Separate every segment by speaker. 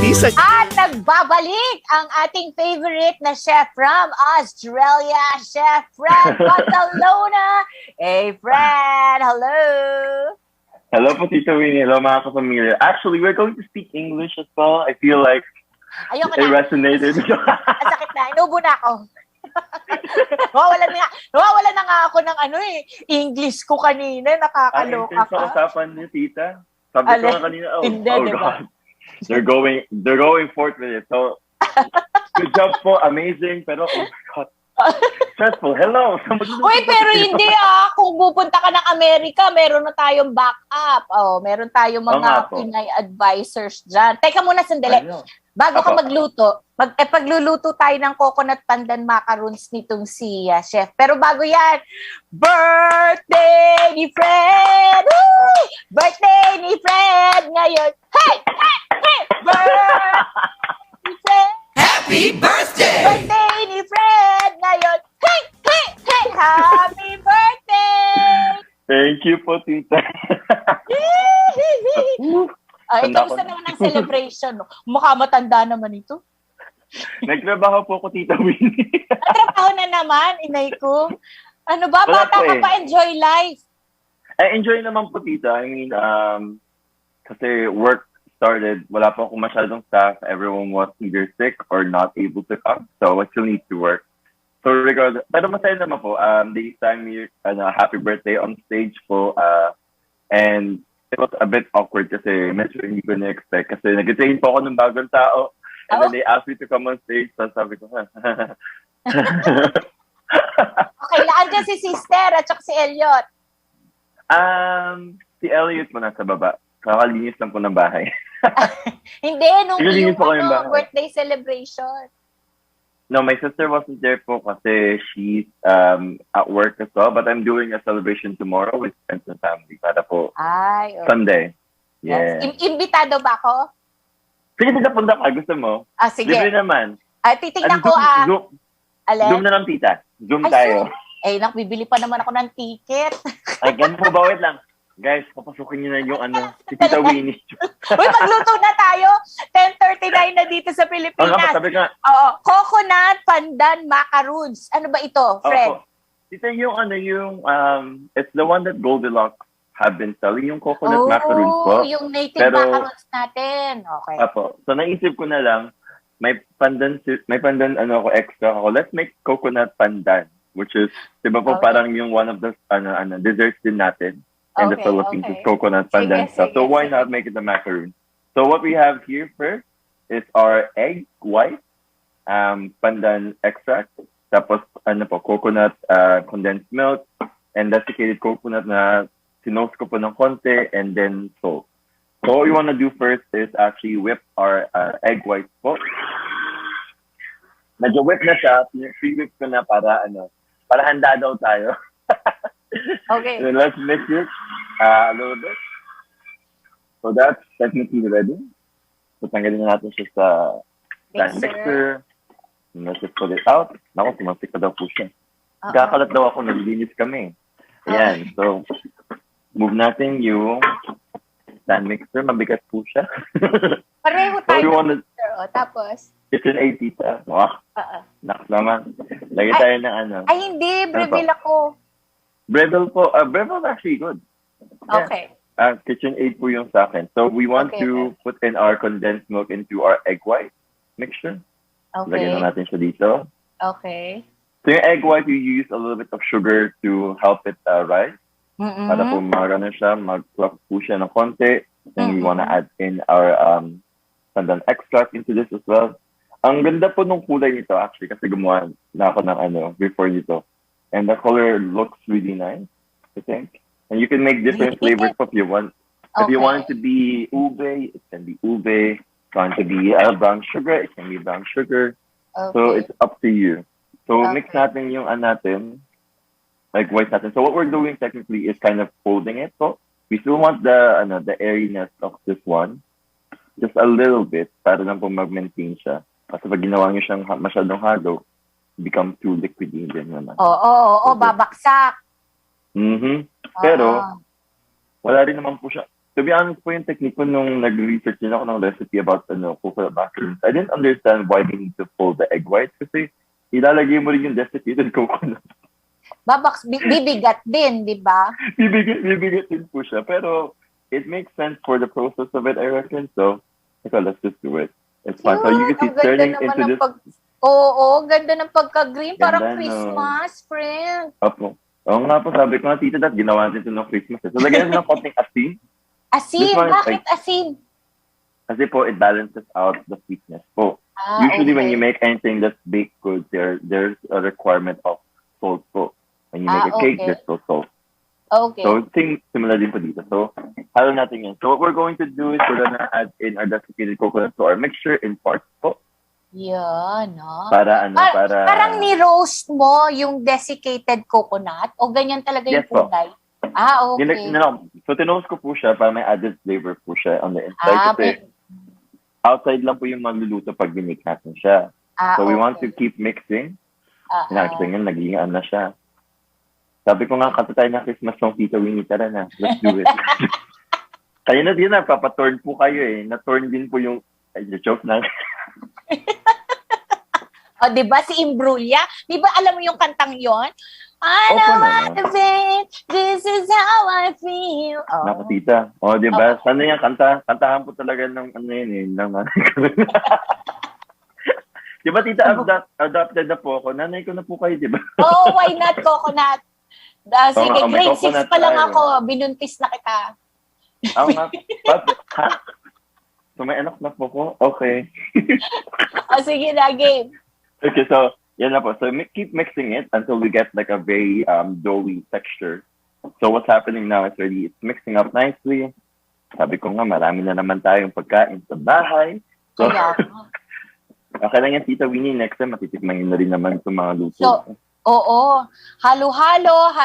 Speaker 1: At nagbabalik ang ating favorite na chef from Australia, Chef Fred Catalona. Hey, Fred! Hello!
Speaker 2: Hello po, Tita Winnie. Hello, mga kapamilya. Actually, we're going to speak English as well. I feel like it resonated.
Speaker 1: Sakit na. Inubo na ako. Nawawalan na nga ako ng English ko kanina. Nakakaloka ka.
Speaker 2: Sa usapan niyo, Tita. Sabi ko nga kanina,
Speaker 1: diba?
Speaker 2: God. They're going forth with it. So, good job po. Amazing. Pero, oh my God. Stressful. Hello.
Speaker 1: Uy, pero hindi Kung pupunta ka ng Amerika, meron na tayong backup. Meron tayong mga Pinay advisors dyan. Teka muna, sandali. Bago ka magluto, pagluluto tayo ng coconut pandan macaroons nitong si Chef. Pero bago yan, birthday ni Fred! Woo! Birthday ni Fred ngayon. Hey! Hey! Hey! Birthday ni Fred!
Speaker 3: Happy birthday!
Speaker 1: Birthday ni Fred ngayon. Hey! Hey! Hey! Happy birthday!
Speaker 2: Thank you po, Tita.
Speaker 1: Kamusta naman ang celebration? Mukha matanda naman ito.
Speaker 2: Nagtrabaho po ako, Tita Winnie.
Speaker 1: Nagtrabaho na naman, inay ko. Ano ba? Bata ka pa, enjoy life.
Speaker 2: I enjoy naman po, Tita. I mean, kasi work started, wala po akong masyadong staff. Everyone was either sick or not able to come. So I still need to work. So regardless, pero masaya naman po. They sang me happy birthday on stage po. And it was a bit awkward kasi medyo hindi ko na-expect kasi nag-train po ako ng bagong tao and then they asked me to come on stage so sabi ko,
Speaker 1: Okay, laan dyan si Sister at saka si Elliot.
Speaker 2: Si Elliot po nasa baba. Kakalinis lang po ng bahay.
Speaker 1: Hindi, nung yung birthday celebration.
Speaker 2: No, my sister wasn't there po kasi she's at work as well. But I'm doing a celebration tomorrow with friends and family para po Sunday. Yeah.
Speaker 1: Yes. Imbitado ba ako?
Speaker 2: Sige, punta ka. Gusto mo?
Speaker 1: Sige.
Speaker 2: Libre naman.
Speaker 1: Titignan ko
Speaker 2: Zoom na lang, Tita. Zoom tayo.
Speaker 1: Bibili pa naman ako ng ticket.
Speaker 2: Ay, ganun po. Bawit lang. Guys, papasukin niyo na yung si Tita Winnie.
Speaker 1: Uy, magluto na tayo. 10:39 na dito sa Pilipinas.
Speaker 2: Sabi nga.
Speaker 1: Coconut Pandan Macaroons. Ano ba ito, Fred?
Speaker 2: Tita, it's the one that Goldilocks have been selling, yung coconut macaroons po.
Speaker 1: Yung native macaroons natin. Okay.
Speaker 2: So naisip ko na lang, may pandan extra ako. Let's make coconut pandan, which is, di ba po, parang yung one of the desserts din natin. In the Philippines, is coconut pandan stuff. So why not make it a macaroon? So what we have here first is our egg white, pandan extract, tapos coconut condensed milk, and desiccated coconut na sinost ko po ng konti, and then salt. So what we want to do first is actually whip our egg white po. Medyo whip na siya, pre-whip ko na para handa daw tayo.
Speaker 1: Okay.
Speaker 2: So let's mix it a little bit. So that's technically ready. So tanggalin na natin siya sa mixer. Let's just put it out. Naku, tumatik pa daw po siya. Kakalat daw ako, naglilinis kami. Ayan. So, move natin yung stand mixer. Mabigat po siya.
Speaker 1: Pareho tayo. Tapos?
Speaker 2: Kitchen 8, Tita. Wow. Naks naman. Lagay tayo ng
Speaker 1: Ay, hindi. Breville ako.
Speaker 2: Breville po. Breville is actually good. Yeah.
Speaker 1: Okay.
Speaker 2: Kitchen 8 po yung sa akin. So, we want to put in our condensed milk into our egg white mixture.
Speaker 1: Okay.
Speaker 2: Lagyan na natin siya dito.
Speaker 1: Okay.
Speaker 2: So, yung egg white, you use a little bit of sugar to help it rise. Para po mag-fluff po siya ng konti. Then we want to add in our pandan extract into this as well. Ang ganda po nung kulay nito actually kasi gumawa na ako ng before nito. And the color looks really nice, I think. And you can make different flavors if you want. If you want it to be ube, it can be ube. If you want it to be brown sugar, it can be brown sugar. Okay. So it's up to you. So mix natin yung like white natin. So what we're doing technically is kind of folding it. So we still want the airiness of this one. Just a little bit para lang po mag-maintain siya. Kasi pag ginawa nyo siyang masyadong halo, become too liquidy din naman.
Speaker 1: Oo, babaksak.
Speaker 2: Pero, wala rin naman po siya. to be honest po yung technique ko nung nag-research din ako ng recipe about coconut macaroons. I didn't understand why they need to fold the egg whites kasi ilalagay mo rin yung desiccated coconut.
Speaker 1: Bibigat din, di ba?
Speaker 2: Bibigat din po siya. Pero it makes sense for the process of it, I reckon. So, let's just do it. It's fun. So you can see turning into this.
Speaker 1: Oo, ganda ng pagka-green.
Speaker 2: Ganda,
Speaker 1: Parang Christmas, friend.
Speaker 2: Opo. Oo nga po, sabi ko nga, tita, that ginawa natin ito ng Christmas. So, lagyan natin ng konting asin.
Speaker 1: Asin? Bakit asin?
Speaker 2: Kasi po, it balances out the sweetness po. Usually, when you make anything that's baked goods, there's a requirement of salt po. When you make a cake, there's no salt.
Speaker 1: Okay.
Speaker 2: So, similar din po dito. So, halo natin yun. So, what we're going to do is we're gonna add in our desiccated coconut to our mixture in parts po.
Speaker 1: Yan, no?
Speaker 2: Parang
Speaker 1: ni-roast mo yung desiccated coconut o ganyan talaga yung kulay? Okay.
Speaker 2: So, tinost ko po siya para may added flavor po siya on the inside. Kasi outside lang po yung maluluto pag binake natin siya. So, we want to keep mixing. Next thing yun, naging na siya. Sabi ko nga, kanta tayo ng Christmas song, Tita Winnie, tara na. Let's do it. Kaya na din papaturn po kayo eh. Na-turn din po yung, joke na.
Speaker 1: O, diba si Imbruglia? Diba alam mo yung kantang yon? I know what to feel. This is how I feel.
Speaker 2: Naku, tita. O, diba? Sana yan, kantahan po talaga ng yun eh. Diba, tita, adopted na po ako. Nanay ko na po kayo, diba?
Speaker 1: Oo, why not coconut? Sige, grade 6 pa lang ako. Binuntis na kita.
Speaker 2: Oo nga. Ha? So, may anak na po ko? Okay.
Speaker 1: Sige na, game.
Speaker 2: Okay, so, yan na po. So, keep mixing it until we get like a very doughy texture. So, what's happening now is it's mixing up nicely. Sabi ko nga, marami na naman tayong pagkain sa bahay. So, okay lang yan, Tita Winnie. Next time, matitikman na rin naman itong mga luto.
Speaker 1: So, oo. Halo-halo.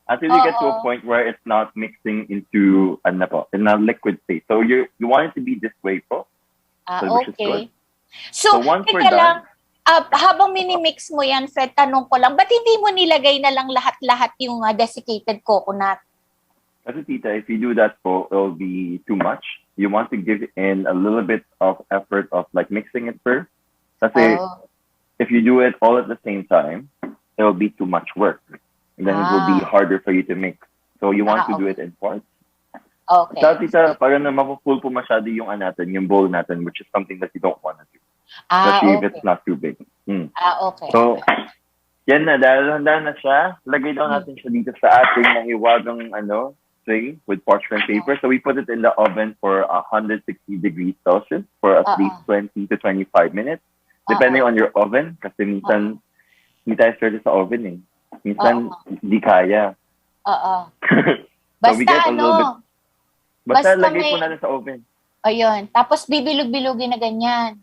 Speaker 2: Until you get to a point where it's not mixing into in a liquid state. So, you want it to be this way po.
Speaker 1: Okay. So once we're done, habang minimix mo yan, Fred, tanong ko lang, ba't hindi mo nilagay na lang lahat-lahat yung desiccated coconut?
Speaker 2: Kasi tita, if you do that po, it'll be too much. You want to give in a little bit of effort of like mixing it first. Kasi if you do it all at the same time, it'll be too much work. And then it will be harder for you to mix. So you want to do it in parts.
Speaker 1: Okay.
Speaker 2: So, tita, parang na mapupull po masyado yung yung bowl natin, which is something that you don't want to do. Especially if it's not too big.
Speaker 1: Okay.
Speaker 2: So, yan na, dahil handa na siya, lagay daw natin siya dito sa ating nahiwagang tray with parchment paper. So we put it in the oven for 160 degrees Celsius for at least 20 to 25 minutes. Depending on your oven, kasi minsan hindi tayo started sa oven eh. Minsan hindi kaya. So we get a little bit. Basta lagay po natin sa oven.
Speaker 1: Ayun. Tapos bibilog-bilogin na ganyan.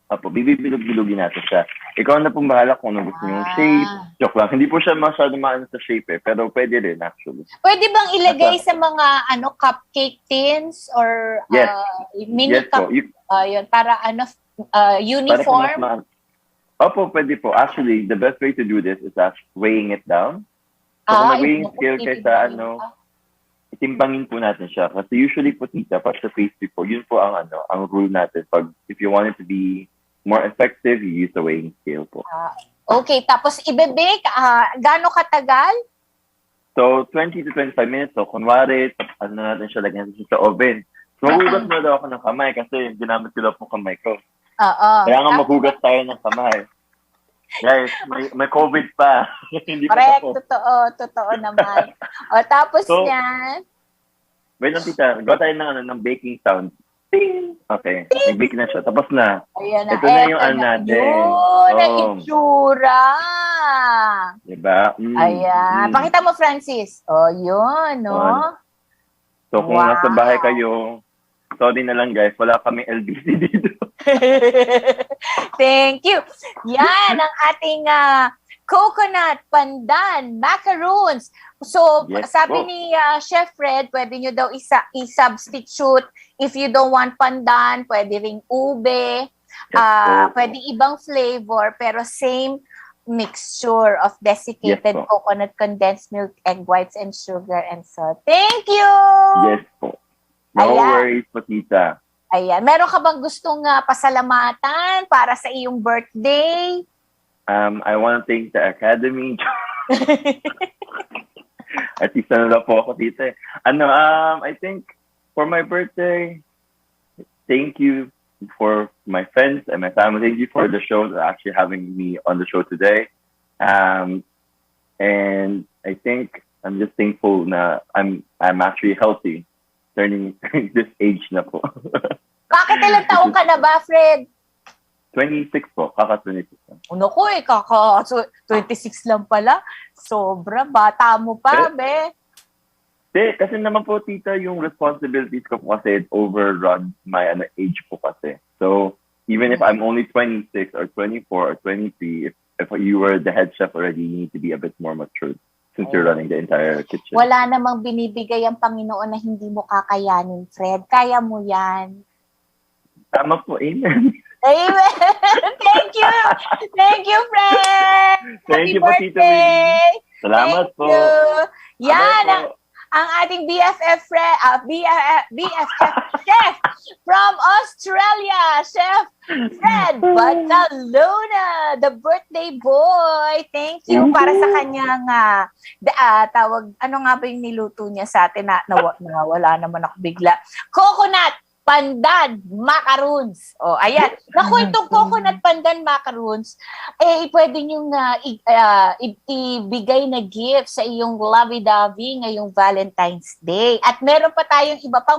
Speaker 2: Apo, bibilog-bilogin natin siya. Ikaw na pong bahala kung ano gusto yung shape. Joke lang. Hindi po siya masyado maano sa shape eh. Pero pwede rin actually.
Speaker 1: Pwede bang ilagay sa mga cupcake tins or mini cup? Yun, para uniform?
Speaker 2: Para Opo, pwede po. Actually, the best way to do this is weighing it down. So kung mag-weighing scale kayo sa itimbangin po natin siya. Kasi usually po tita, pag sa pastry po, yun po ang rule natin. If you want it to be more effective, you use the weighing scale po.
Speaker 1: Okay, tapos ibe-bake, gaano katagal?
Speaker 2: So, 20 to 25 minutes. So, kunwari, natin siya, lagyan natin siya sa oven. So, mahugas na daw ako ng kamay kasi ginamit ko daw po kamay ko. Kaya nga mahugas tayo ng kamay. Guys, may COVID pa. Hindi pa
Speaker 1: tapos. Totoo naman. Tapos yan.
Speaker 2: Wait lang tita, gawa tayo ng baking sound. Ting! Okay, nag-bake na siya. Tapos na.
Speaker 1: Ayan na.
Speaker 2: Ito na yung natin.
Speaker 1: Yun, ang itsura.
Speaker 2: Diba?
Speaker 1: Ayan. Pakita mo, Francis. Yun, no?
Speaker 2: So, kung nasa bahay kayo, sorry na lang guys, wala kami LBC dito.
Speaker 1: Thank you. Yan ang ating coconut pandan macaroons. So, sabi ni Chef Fred, pwede nyo daw i-substitute. If you don't want pandan, pwede ring ube. Pwede ibang flavor, pero same mixture of desiccated
Speaker 2: Yes, po.
Speaker 1: coconut, condensed milk, egg whites, and sugar and salt. Thank you!
Speaker 2: Yes po. No
Speaker 1: Ayan.
Speaker 2: worries po, tita.
Speaker 1: Ayan. Meron ka bang gustong pasalamatan para sa iyong birthday?
Speaker 2: I want to thank the Academy. Artista na lang po ako, tita. I think for my birthday, thank you for my friends and my family. Thank you for the show, actually having me on the show today. And I think I'm just thankful na I'm actually healthy, turning this age na po.
Speaker 1: Bakit ilang taong ka na ba, Fred?
Speaker 2: 26 po, kaka-26 na.
Speaker 1: Ano ko so 26 lang pala. Sobra, bata mo pa, be.
Speaker 2: Kasi naman po, tita, yung responsibilities ko po kasi it overruns my age po kasi. So, even if I'm only 26 or 24 or 23, if you were the head chef already, you need to be a bit more matured since you're running the entire kitchen.
Speaker 1: Wala namang binibigay ang Panginoon na hindi mo kakayanin, Fred. Kaya mo yan.
Speaker 2: Tama po, amen.
Speaker 1: Amen! Thank you! Thank you, Fred!
Speaker 2: Thank
Speaker 1: Happy
Speaker 2: you po, Tita
Speaker 1: birthday!
Speaker 2: Winnie. Salamat
Speaker 1: Thank
Speaker 2: po.
Speaker 1: you. Yan,
Speaker 2: Bye po.
Speaker 1: ang ating BFF chef from Australia, Chef Fred Batalona, the birthday boy. Thank you para sa kanyang tawag, ano nga ba yung niluto niya sa atin na nawala naman ako bigla. Coconut Pandan Macaroons. O, ayan. Naku, itong coconut Pandan Macaroons, pwede niyong ibigay na gift sa iyong lovey-dovey ngayong Valentine's Day. At meron pa tayong iba pang